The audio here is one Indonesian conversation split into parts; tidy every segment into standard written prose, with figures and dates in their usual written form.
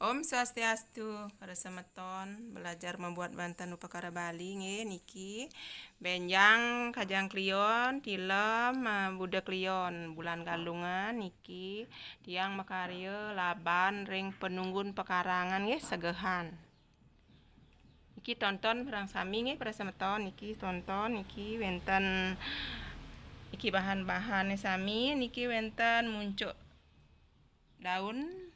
Om Swastiastu, para semeton belajar membuat banten upakara Bali nggih niki benjang kajang klion tilem Buddha klion bulan galungan niki tiang makarya laban ring penunggun pekarangan nggih segehan. Niki tonton perang sami nggih para semeton niki tonton niki wenten iki bahan-bahane sami niki wenten muncuk daun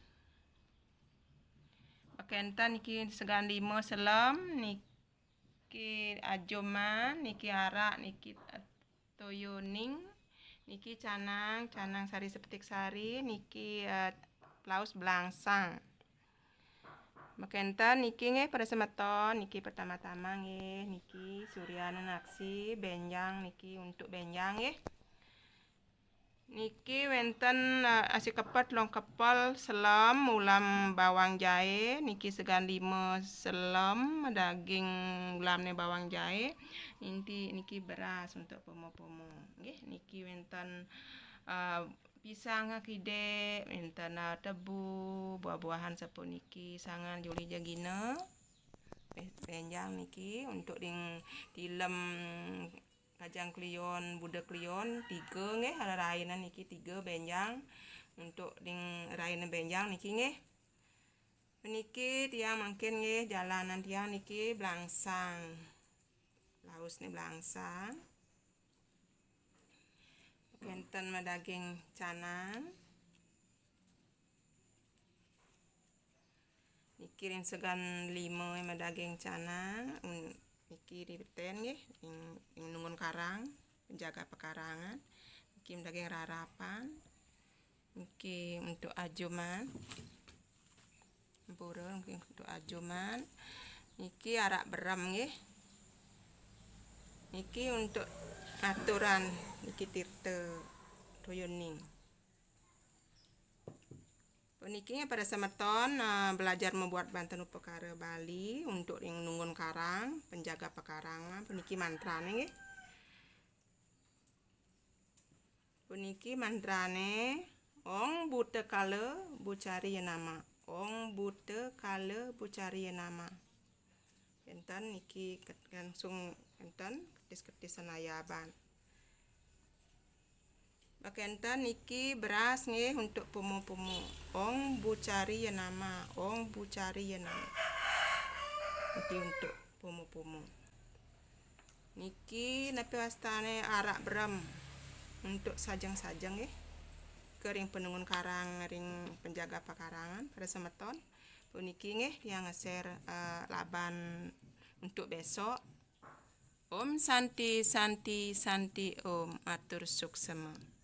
Kentan niki segan 5 selem niki ajoman niki arak niki toyoning niki canang sari sepetik sari niki laos belangsang. Makenten niki nggih pada semeton niki pertama-tama nggih niki suryana naksi benjang niki untuk benjang nggih. Niki wenten asi kepet long kepel selem ulam bawang jahe niki segan 5 selem daging ulamne bawang jahe inti niki beras untuk pomo-pomo nggih niki wenten pisang kide wenten tebu buah-buahan sapuniki sangan juli jagina benjang niki untuk ding tilem kajang klion Buddha klion 3 nggih rainan niki 3 benjang untuk ding rainan benjang niki nggih niki tiang mangkin nggih jalanan tiang niki belangsang laosne belangsang wenten daging canang niki ring segan 5 daging canang niki dibeten nggih ing nungun karang penjaga pekarangan niki daging rarapan niki untuk ajoman pura untuk ajoman niki arak berem nggih niki untuk aturan niki tirte toyoning. Niki pada semeton belajar membuat banten upakara Bali untuk yang nungun karang penjaga pekarangan puniki mantrane nggih. Puniki mantrane Ong Buddha kala bucari nama Ong Buddha kala bucari nama enten niki langsung enten ketis-ketis senayaban. Bakenten niki beras nggih untuk pomo-pomo Ong bucari nama Ong bucari nama niki untuk pomo-pomo niki napi wastane arak berem untuk sajang-sajang nggih kering penungun karang ring penjaga pekarangan pada semeton puniki nggih yang nge-share laban untuk besok. Om Santi Santi Santi Om atur suksema.